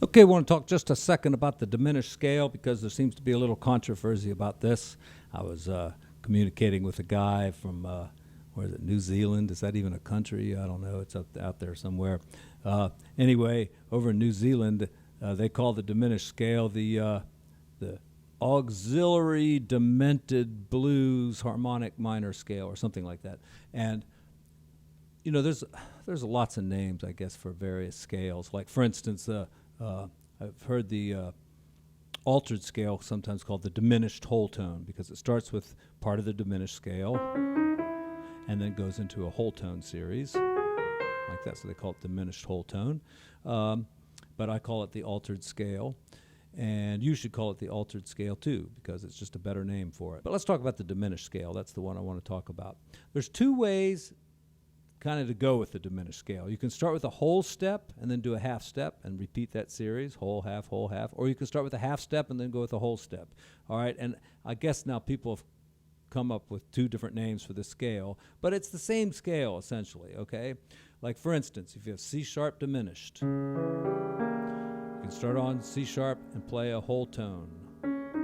Okay, I want to talk just a second about the diminished scale because there seems to be a little controversy about this. I was communicating with a guy from, where is it, New Zealand? Is that even a country? I don't know. It's out there somewhere. Anyway, over in New Zealand, they call the diminished scale the auxiliary demented blues harmonic minor scale or something like that. And you know, there's lots of names, I guess, for various scales. Like, for instance, I've heard the altered scale sometimes called the diminished whole tone because it starts with part of the diminished scale and then goes into a whole tone series like that. So they call it diminished whole tone. But I call it the altered scale. And you should call it the altered scale too because it's just a better name for it. But let's talk about the diminished scale. That's the one I want to talk about. There's two ways kind of to go with the diminished scale. You can start with a whole step and then do a half step and repeat that series, whole, half, or you can start with a half step and then go with a whole step. All right, and I guess now people have come up with two different names for the scale, but it's the same scale essentially, okay? Like, for instance, if you have C sharp diminished, you can start on C sharp and play a whole tone,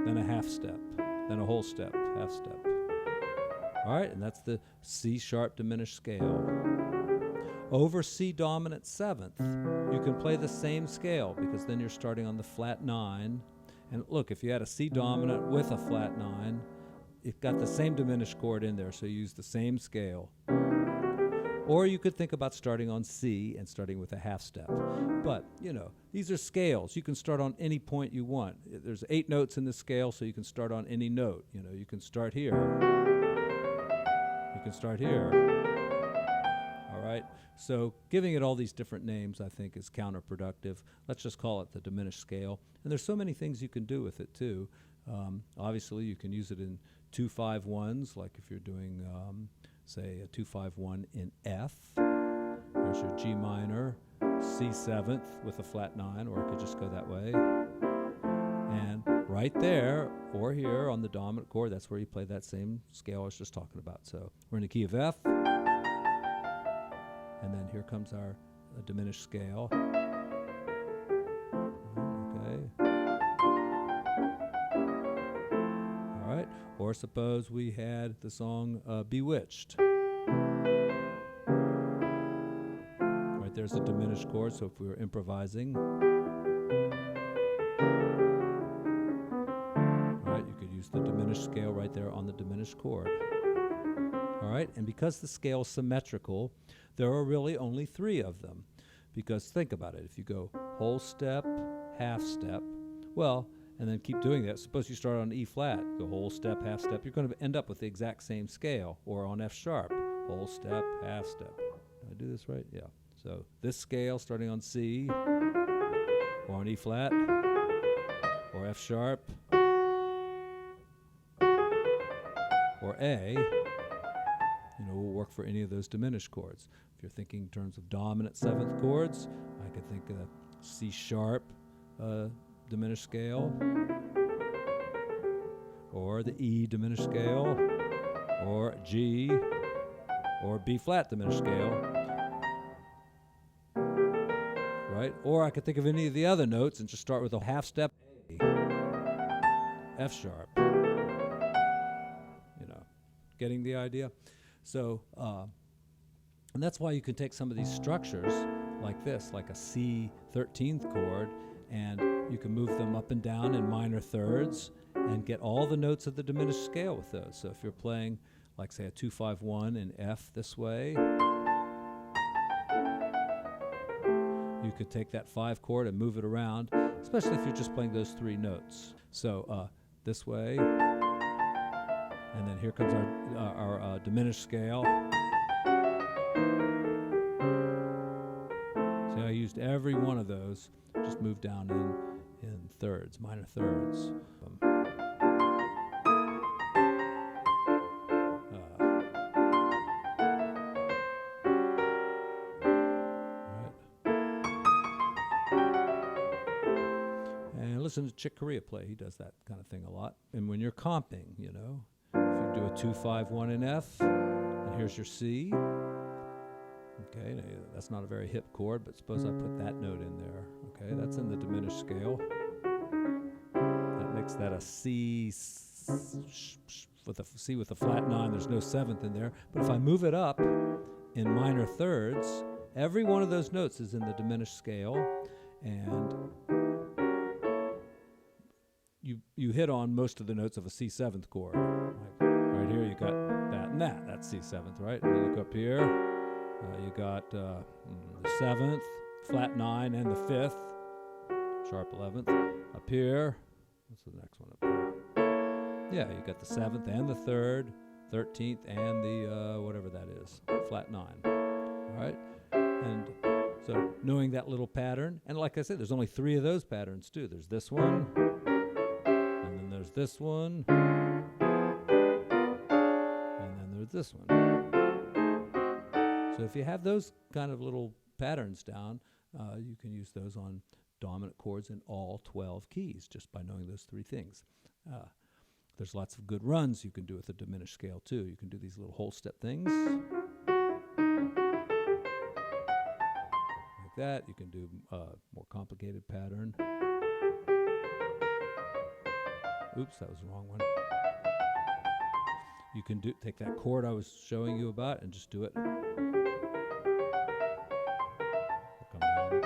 then a half step, then a whole step, half step. All right, and that's the C sharp diminished scale. Over C dominant seventh, you can play the same scale because then you're starting on the flat 9. And look, if you had a C dominant with a flat 9, it got the same diminished chord in there, so you use the same scale. Or you could think about starting on C and starting with a half step. But, you know, these are scales. You can start on any point you want. There's 8 notes in the scale, so you can start on any note. You know, you can start here. You can start here. All right? So giving it all these different names, I think, is counterproductive. Let's just call it the diminished scale. And there's so many things you can do with it, too. Obviously, you can use it in 2-5-1s, like if you're doing, say, a 2-5-1 in F. Here's your G minor, C7th with a flat 9, or it could just go that way. And right there, or here on the dominant chord, that's where you play that same scale I was just talking about. So we're in the key of F. And then here comes our diminished scale. Okay. All right. Or suppose we had the song Bewitched. Right there's a diminished chord, so if we were improvising, right, you could use the diminished scale right there on the diminished chord. All right, and because the scale is symmetrical, there are really only 3 of them. Because think about it, if you go whole step, half step, well, and then keep doing that. Suppose you start on E flat, go whole step, half step, you're going to end up with the exact same scale. Or on F sharp, whole step, half step. Did I do this right? Yeah. So this scale starting on C, or on E flat, or F sharp, or A, you know, will work for any of those diminished chords. If you're thinking in terms of dominant 7th chords, I could think of C sharp diminished scale, or the E diminished scale, or G, or B flat diminished scale, right? Or I could think of any of the other notes and just start with a half step A, F sharp. You know, getting the idea? So, and that's why you can take some of these structures like this, like a C 13th chord, and you can move them up and down in minor thirds and get all the notes of the diminished scale with those. So if you're playing, like, say, a 2-5-1 in F this way, you could take that 5 chord and move it around, especially if you're just playing those 3 notes. So this way, and then here comes our diminished scale. See, I used every one of those, just moved down in thirds, minor thirds. And listen to Chick Corea play. He does that kind of thing a lot. And when you're comping, you know, if you do a 2-5-1 in F, and here's your C. Okay, that's not a very hip chord, but suppose I put that note in there, Okay, that's in the diminished scale. That makes that a C with a C with a flat 9. There's no 7th in there. But if I move it up in minor thirds, every one of those notes is in the diminished scale, and you hit on most of the notes of a C7th chord. Like right here, you got that and that. That's C7th, right? And then you go up here, you got the 7th, flat 9, and the 5th, sharp 11th. Up here, what's the next one up here? Yeah, you got the 7th and the 3rd, 13th, and the whatever that is, flat 9. All right? And so knowing that little pattern, and like I said, there's only 3 of those patterns too. There's this one, and then there's this one, and then there's this one. So if you have those kind of little patterns down, you can use those on dominant chords in all 12 keys just by knowing those 3 things. There's lots of good runs you can do with the diminished scale too. You can do these little whole step things like that. You can do a more complicated pattern. Oops, that was the wrong one. You can take that chord I was showing you about and just do it. Come down,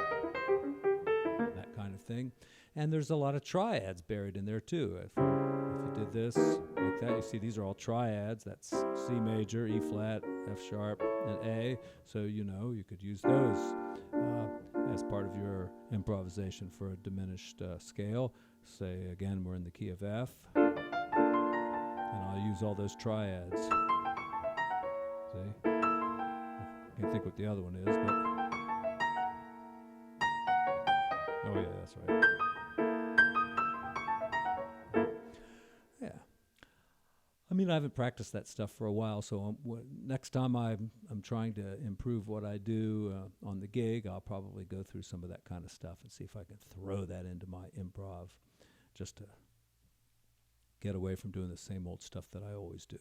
that kind of thing. And there's a lot of triads buried in there too. If you did this like that, you see these are all triads. That's C major, E flat, F sharp, and A. So you could use those as part of your improvisation for a diminished scale. Say again, we're in the key of F, and I'll use all those triads. See? I can't think what the other one is, but oh yeah, that's right. Yeah. I mean, I haven't practiced that stuff for a while, so next time I'm trying to improve what I do on the gig, I'll probably go through some of that kind of stuff and see if I can throw that into my improv just to get away from doing the same old stuff that I always do,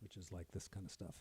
which is like this kind of stuff.